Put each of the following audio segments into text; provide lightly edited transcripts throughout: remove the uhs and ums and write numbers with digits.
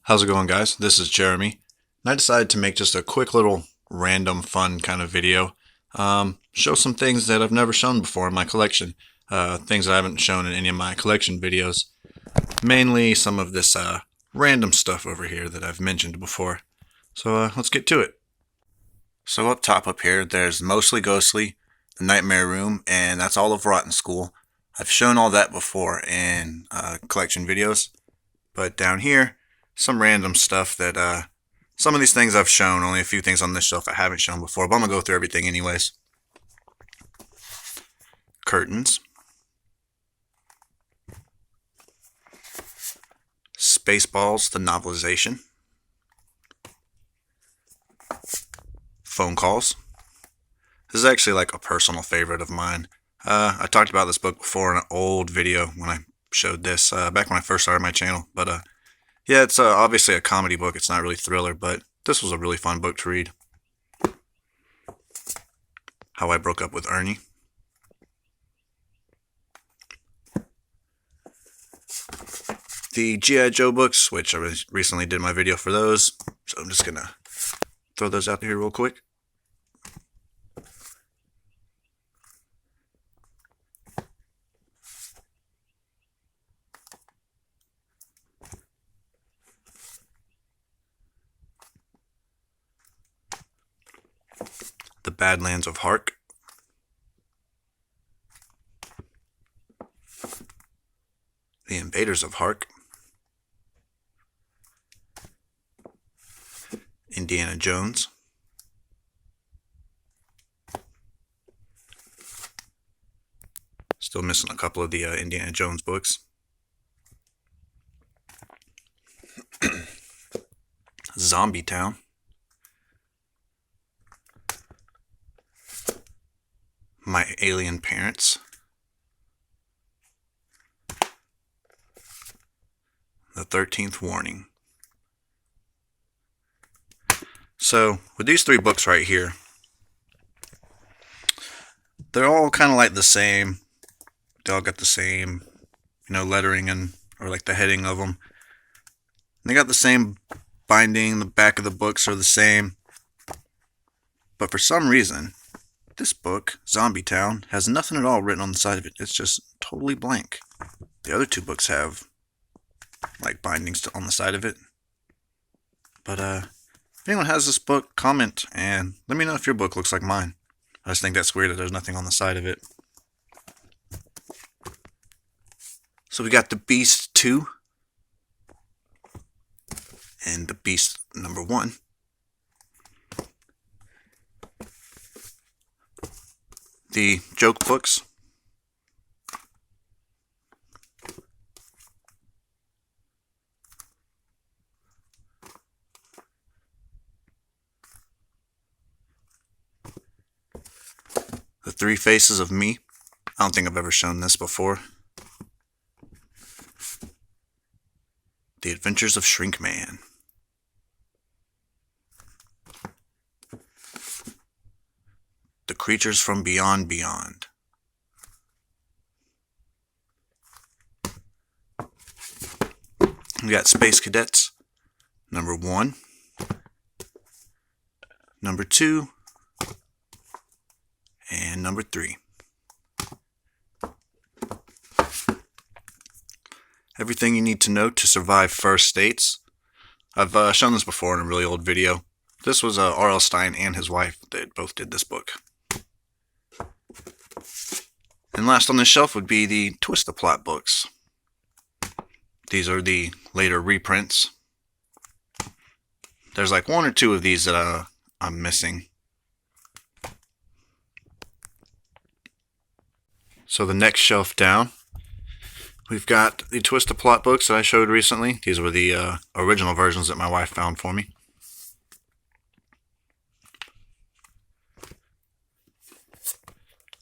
How's it going, guys? This is Jeremy, and I decided to make just a quick little random fun kind of video. Show some things that I've never shown before in my collection. Things that I haven't shown in any of my collection videos. Mainly some of this random stuff over here that I've mentioned before. So let's get to it. So up top up here, there's Mostly Ghostly, The Nightmare Room, and that's all of Rotten School. I've shown all that before in collection videos. But down here, some random stuff that, some of these things I've shown, only a few things on this shelf I haven't shown before, but I'm going to go through everything anyways. Curtains. Spaceballs, the novelization. Phone Calls. This is actually like a personal favorite of mine. I talked about this book before in an old video when I showed this, back when I first started my channel, but yeah, it's obviously a comedy book. It's not really thriller, but this was a really fun book to read. How I Broke Up with Ernie. The G.I. Joe books, which I recently did my video for those, so I'm just going to throw those out here real quick. The Badlands of Hark. The Invaders of Hark. Indiana Jones. Still missing a couple of the Indiana Jones books. Zombie Town. My Alien Parents. The 13th Warning. So, with these three books right here, they're all kind of like the same. They all got the same, lettering or like the heading of them. And they got the same binding, the back of the books are the same. But for some reason, this book, Zombie Town, has nothing at all written on the side of it. It's just totally blank. The other two books have like bindings on the side of it. But if anyone has this book, comment and let me know if your book looks like mine. I just think that's weird that there's nothing on the side of it. So we got The Beast 2 and The Beast number 1. The joke books. The Three Faces of Me. I don't think I've ever shown this before. The Adventures of Shrink Man. The Creatures from Beyond Beyond. We got Space Cadets, number 1, number 2, and number 3. Everything you need to know to survive first states. I've shown this before in a really old video. This was R.L. Stine and his wife that both did this book. And last on this shelf would be the Twist the Plot books. These are the later reprints. There's like one or two of these that I'm missing. So the next shelf down, we've got the Twist the Plot books that I showed recently. These were the original versions that my wife found for me.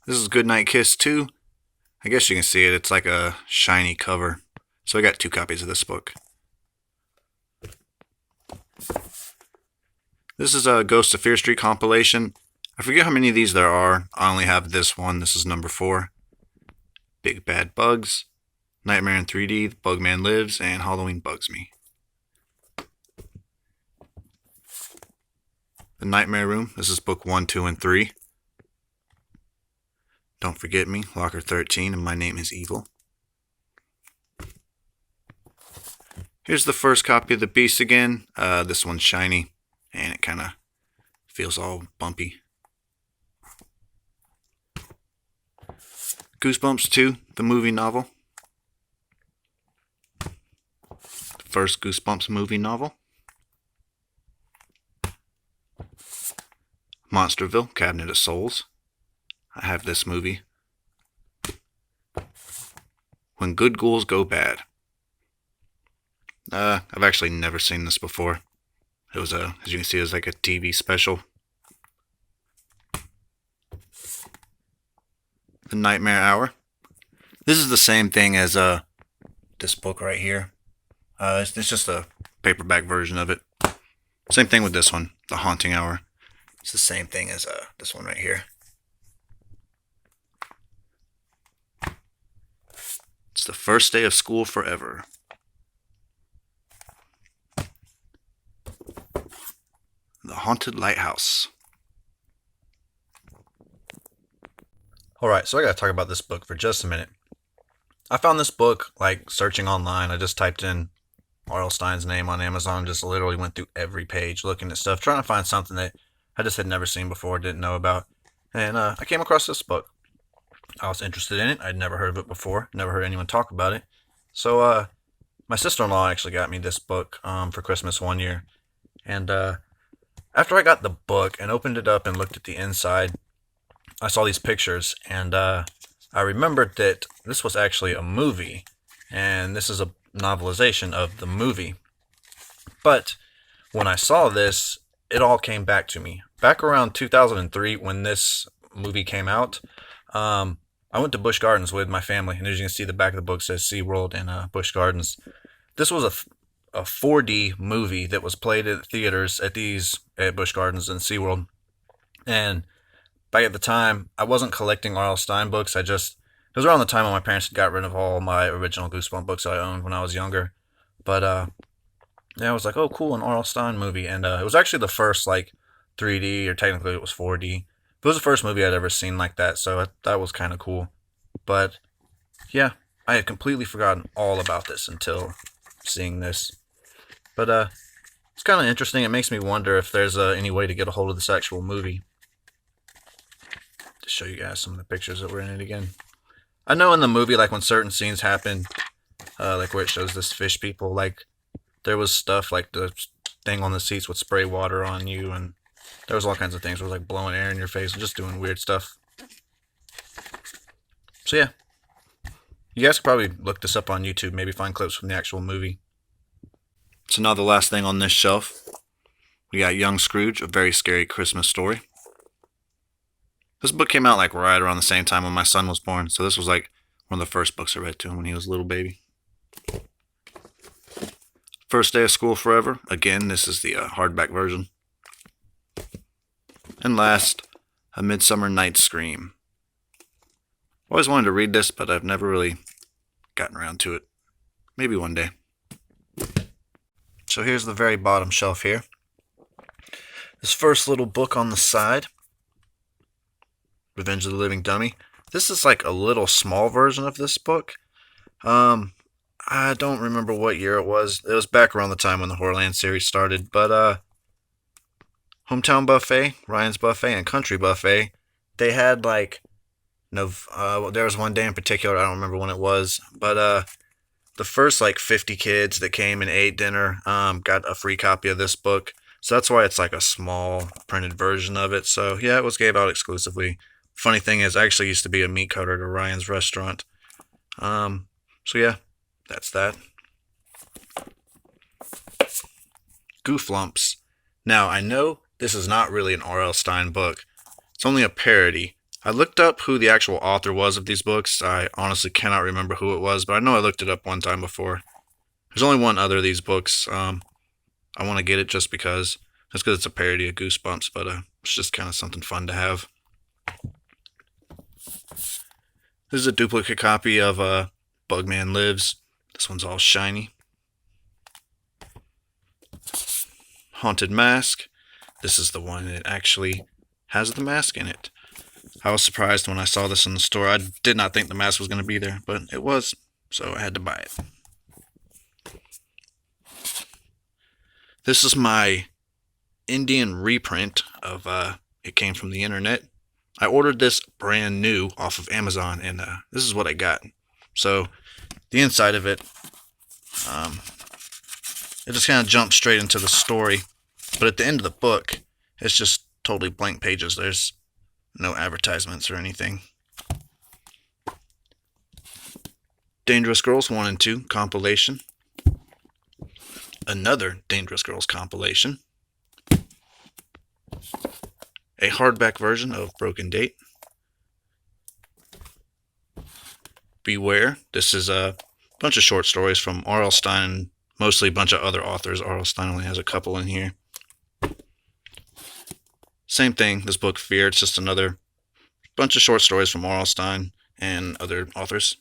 This is Goodnight Kiss 2. I guess you can see it. It's like a shiny cover. So I got 2 copies of this book. This is a Ghost of Fear Street compilation. I forget how many of these there are. I only have this one. This is number 4. Big Bad Bugs, Nightmare in 3D, The Bugman Lives, and Halloween Bugs Me. The Nightmare Room. This is book 1, 2, and 3. Don't Forget Me, Locker 13, and My Name is Evil. Here's the first copy of The Beast again. This one's shiny, and it kind of feels all bumpy. Goosebumps 2, the movie novel. The first Goosebumps movie novel. Monsterville, Cabinet of Souls. I have this movie. When Good Ghouls Go Bad. I've actually never seen this before. It was as you can see, it was like a TV special. The Nightmare Hour. This is the same thing as this book right here. It's just a paperback version of it. Same thing with this one, The Haunting Hour. It's the same thing as this one right here. It's the first day of school forever. The Haunted Lighthouse. Alright, so I gotta talk about this book for just a minute. I found this book, like, searching online. I just typed in R.L. Stine's name on Amazon, just literally went through every page looking at stuff, trying to find something that I just had never seen before, didn't know about. And I came across this book. I was interested in it. I'd never heard of it before, never heard anyone talk about it. So my sister-in-law actually got me this book for Christmas one year. And after I got the book and opened it up and looked at the inside, I saw these pictures, and I remembered that this was actually a movie, and this is a novelization of the movie. But when I saw this, it all came back to me. Back around 2003, when this movie came out, I went to Busch Gardens with my family, and as you can see, the back of the book says SeaWorld and Busch Gardens. This was a 4D movie that was played at theaters at Busch Gardens and SeaWorld. And back at the time, I wasn't collecting R.L. Stine books. It was around the time when my parents had got rid of all my original Goosebumps books I owned when I was younger. But yeah, I was like, oh, cool, an R.L. Stine movie. And it was actually the first, like, 3D, or technically it was 4D. It was the first movie I'd ever seen like that, so that was kind of cool. But yeah, I had completely forgotten all about this until seeing this. But it's kind of interesting. It makes me wonder if there's any way to get a hold of this actual movie. To show you guys some of the pictures that were in it again. I know in the movie, like when certain scenes happen, like where it shows this fish people, like there was stuff like the thing on the seats would spray water on you, and there was all kinds of things. It was like blowing air in your face and just doing weird stuff. So yeah, you guys could probably look this up on YouTube, maybe find clips from the actual movie. So now the last thing on this shelf, we got Young Scrooge, A Very Scary Christmas Story. This book came out like right around the same time when my son was born, so this was like one of the first books I read to him when he was a little baby. First Day of School Forever. Again, this is the hardback version. And last, A Midsummer Night's Scream. Always wanted to read this, but I've never really gotten around to it. Maybe one day. So here's the very bottom shelf here. This first little book on the side, Revenge of the Living Dummy. This is like a little small version of this book. I don't remember what year it was. It was back around the time when the Horrorland series started, but Hometown Buffet, Ryan's Buffet, and Country Buffet, they had like there was one day in particular, I don't remember when it was, but the first like 50 kids that came and ate dinner got a free copy of this book. So that's why it's like a small printed version of it. So yeah, it was gave out exclusively. Funny thing is, I actually used to be a meat cutter at Ryan's restaurant. So yeah, that's that. Gooflumps. Now, I know this is not really an R.L. Stine book. It's only a parody. I looked up who the actual author was of these books. I honestly cannot remember who it was, but I know I looked it up one time before. There's only one other of these books. I want to get it just because it's a parody of Goosebumps, but it's just kind of something fun to have. This is a duplicate copy of Bugman Lives. This one's all shiny. Haunted Mask. this is the one that actually has the mask in it. I was surprised when I saw this in the store. I did not think the mask was going to be there, but it was, so I had to buy it. This is my Indian reprint of it came from the internet. I ordered this brand new off of Amazon, and this is what I got. So the inside of it, it just kind of jumps straight into the story, but at the end of the book, it's just totally blank pages. There's no advertisements or anything. Dangerous Girls 1 and 2 compilation. Another Dangerous Girls compilation. A hardback version of Broken Date. Beware. This is a bunch of short stories from R.L. Stine, mostly a bunch of other authors. R.L. Stine only has a couple in here. Same thing, this book, Fear. It's just another bunch of short stories from R.L. Stine and other authors.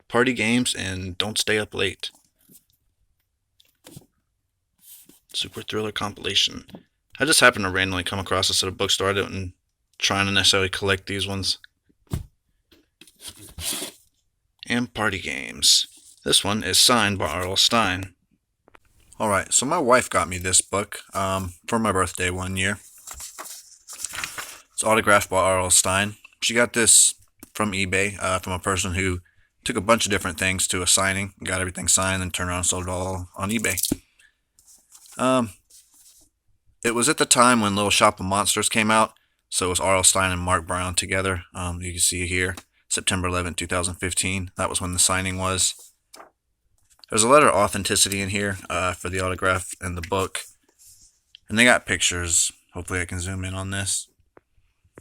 Party Games and Don't Stay Up Late. Super Thriller compilation. I just happened to randomly come across this at a bookstore. I didn't try to necessarily collect these ones. And Party Games. This one is signed by R.L. Stine. Alright, so my wife got me this book for my birthday one year. It's autographed by R.L. Stine. She got this from eBay from a person who took a bunch of different things to a signing, got everything signed, and turned around and sold it all on eBay. It was at the time when Little Shop of Monsters came out, so it was R.L. Stine and Mark Brown together. You can see here, September 11, 2015. That was when the signing was. There's a letter of authenticity in here for the autograph and the book. And they got pictures. Hopefully I can zoom in on this.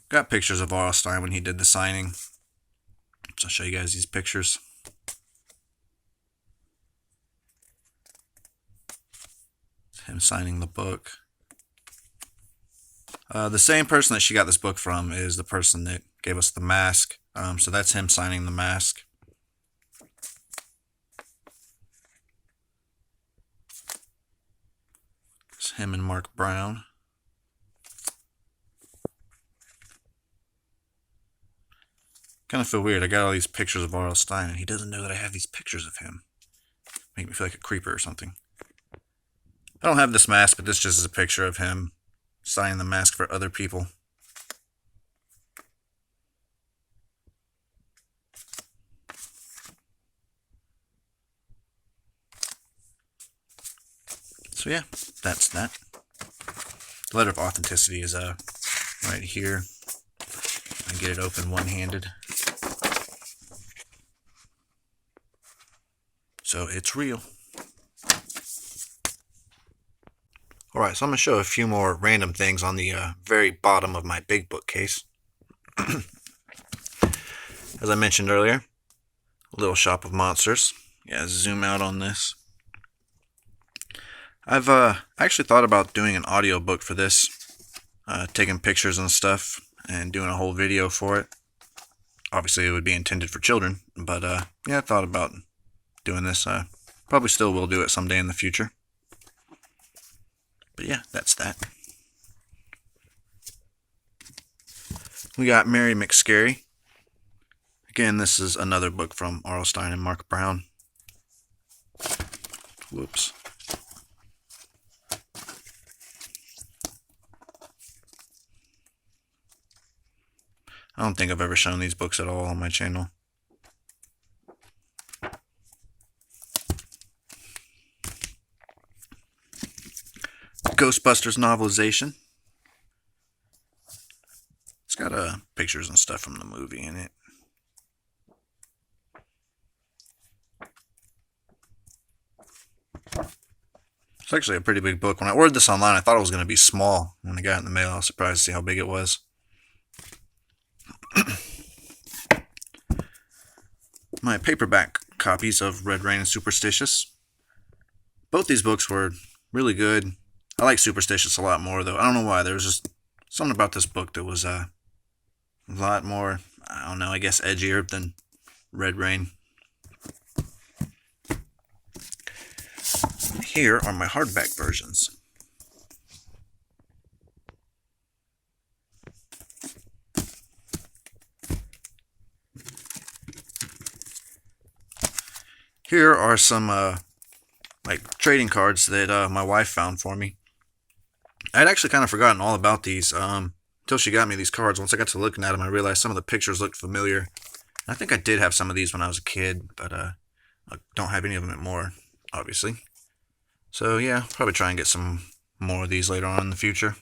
Got pictures of R.L. Stine when he did the signing. So I'll show you guys these pictures. Him signing the book. The same person that she got this book from is the person that gave us the mask. So that's him signing the mask. It's him and Mark Brown. Kind of feel weird. I got all these pictures of R.L. Stine, and he doesn't know that I have these pictures of him. Make me feel like a creeper or something. I don't have this mask, but this just is a picture of him signing the mask for other people. So yeah, that's that. The letter of authenticity is right here. I get it open one-handed. So it's real. Alright, so I'm going to show a few more random things on the very bottom of my big bookcase. As I mentioned earlier, Little Shop of Monsters. Yeah, zoom out on this. I've actually thought about doing an audiobook for this. Taking pictures and stuff and doing a whole video for it. Obviously it would be intended for children, but yeah, I thought about doing this. Probably still will do it someday in the future. But yeah, that's that. We got Mary McScary. Again, this is another book from R.L. Stine and Mark Brown. Whoops. I don't think I've ever shown these books at all on my channel. Ghostbusters novelization. It's got pictures and stuff from the movie in it. It's actually a pretty big book. When I ordered this online, I thought it was going to be small. When I got it in the mail, I was surprised to see how big it was. My paperback copies of Red Rain and Superstitious. Both these books were really good. I like Superstitious a lot more, though. I don't know why. There was just something about this book that was a lot more, I don't know, I guess edgier than Red Rain. here are my hardback versions. Here are some like trading cards that my wife found for me. I'd actually kind of forgotten all about these until she got me these cards. Once I got to looking at them, I realized some of the pictures looked familiar. I think I did have some of these when I was a kid, but I don't have any of them anymore, obviously. So yeah, probably try and get some more of these later on in the future.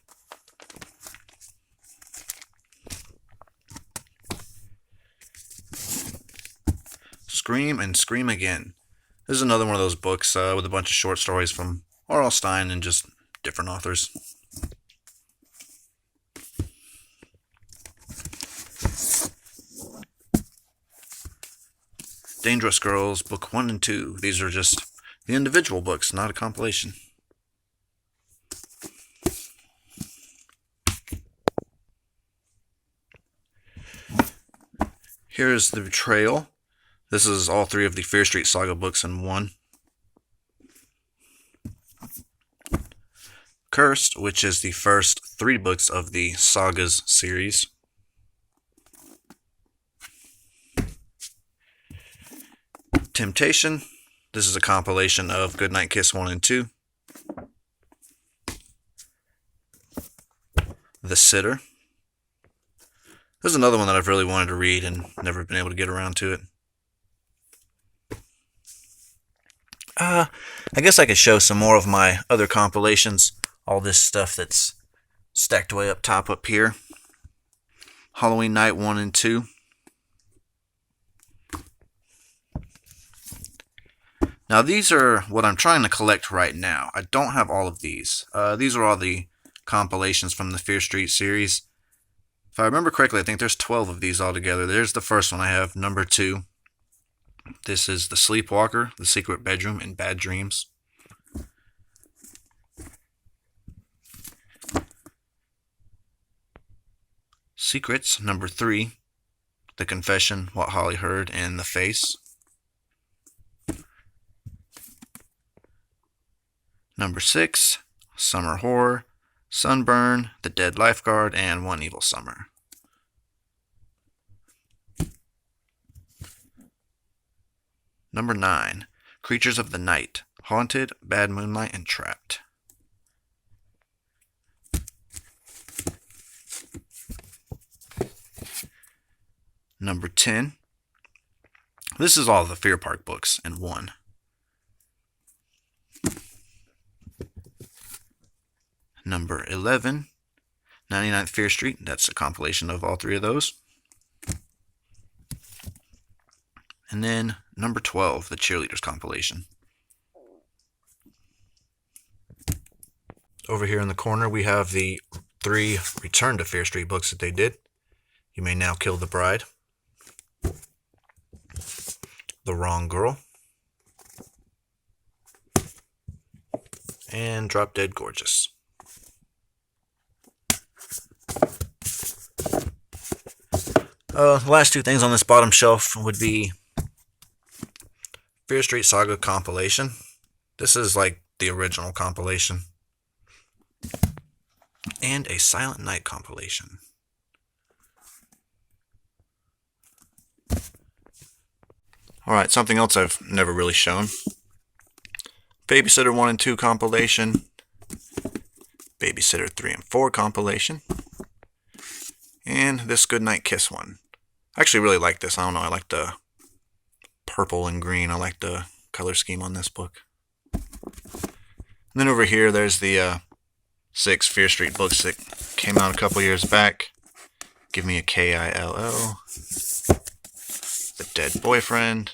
Scream and Scream Again. This is another one of those books with a bunch of short stories from Stine and just different authors. Dangerous Girls, Book 1 and 2. These are just the individual books, not a compilation. Here's The Betrayal. This is all 3 of the Fear Street Saga books in one. Cursed, which is the first 3 books of the Sagas series. Temptation. This is a compilation of Goodnight Kiss 1 and 2. The Sitter. This is another one that I've really wanted to read and never been able to get around to it. I guess I could show some more of my other compilations. All this stuff that's stacked way up top up here. Halloween Night 1 and 2. Now these are what I'm trying to collect right now. I don't have all of these. These are all the compilations from the Fear Street series. If I remember correctly, I think there's 12 of these altogether. There's the first one I have, number 2. This is The Sleepwalker, The Secret Bedroom, and Bad Dreams. Secrets, number 3. The Confession, What Holly Heard, and The Face. Number 6, Summer Horror, Sunburn, The Dead Lifeguard, and One Evil Summer. Number 9, Creatures of the Night, Haunted, Bad Moonlight, and Trapped. Number 10, this is all the Fear Park books in one. Number 11, 99th Fear Street. That's a compilation of all 3 of those. And then number 12, the Cheerleaders compilation. Over here in the corner, we have the 3 Return to Fear Street books that they did. You May Now Kill the Bride. The Wrong Girl. And Drop Dead Gorgeous. The last 2 things on this bottom shelf would be Fear Street Saga compilation. This is like the original compilation. And a Silent Night compilation. Alright, something else I've never really shown. Babysitter 1 and 2 compilation. Babysitter 3 and 4 compilation. And this Goodnight Kiss one. I actually really like this. I don't know, I like the purple and green. I like the color scheme on this book. And then over here, there's the 6 Fear Street books that came out a couple years back. Give Me a K-I-L-L. The Dead Boyfriend.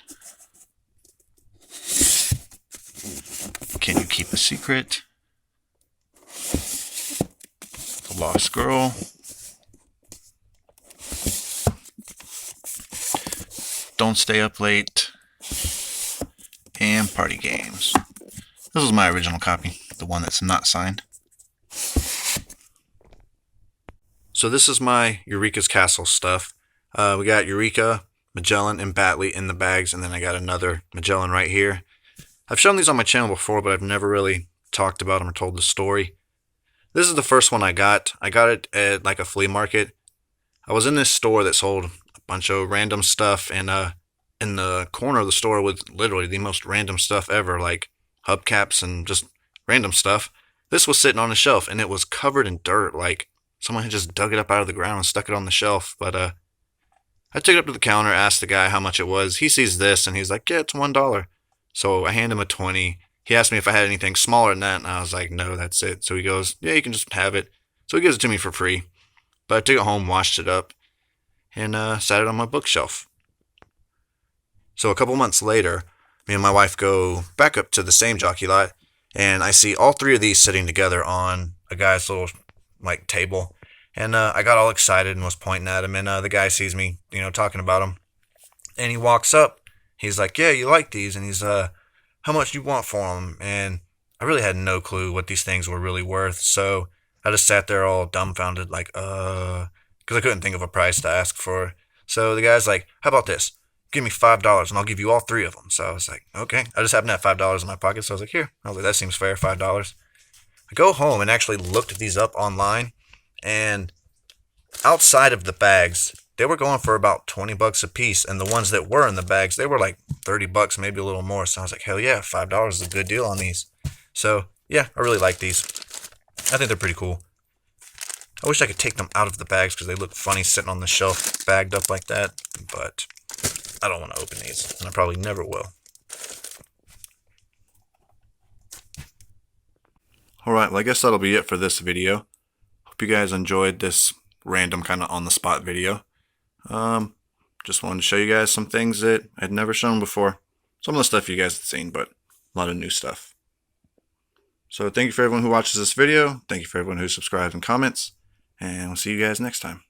Can You Keep a Secret? The Lost Girl. Don't Stay Up Late. And Party Games. This is my original copy, the one that's not signed. So this is my Eureka's Castle stuff. We got Eureka, Magellan, and Batley in the bags, and then I got another Magellan right here. I've shown these on my channel before, but I've never really talked about them or told the story. This is the first one I got. I got it at like a flea market. I was in this store that sold a bunch of random stuff, and in the corner of the store with literally the most random stuff ever, like hubcaps and just random stuff. This was sitting on a shelf, and it was covered in dirt, like someone had just dug it up out of the ground and stuck it on the shelf. But I took it up to the counter, asked the guy how much it was. He sees this, and he's like, yeah, it's $1. So I hand him a 20. He asked me if I had anything smaller than that, and I was like, no, that's it. So he goes, yeah, you can just have it. So he gives it to me for free. But I took it home, washed it up, and sat it on my bookshelf. So a couple months later, me and my wife go back up to the same jockey lot, and I see all three of these sitting together on a guy's little like table. And I got all excited and was pointing at him, and the guy sees me, talking about him, and he walks up. He's like, "Yeah, you like these?" And he's, "How much do you want for them?" And I really had no clue what these things were really worth, so I just sat there all dumbfounded, like, because I couldn't think of a price to ask for. So the guy's like, "How about this? Give me $5 and I'll give you all three of them." So I was like, okay. I just happened to have $5 in my pocket, so I was like, here. I was like, that seems fair, $5. I go home and actually looked these up online, and outside of the bags, they were going for about $20 a piece, and the ones that were in the bags, they were like $30, maybe a little more. So I was like, hell yeah, $5 is a good deal on these. So yeah, I really like these. I think they're pretty cool. I wish I could take them out of the bags because they look funny sitting on the shelf bagged up like that, but I don't want to open these, and I probably never will. Alright, well I guess that'll be it for this video. Hope you guys enjoyed this random kind of on the spot video. Just wanted to show you guys some things that I'd never shown before. Some of the stuff you guys had seen, but a lot of new stuff. So thank you for everyone who watches this video. Thank you for everyone who subscribes and comments. And we'll see you guys next time.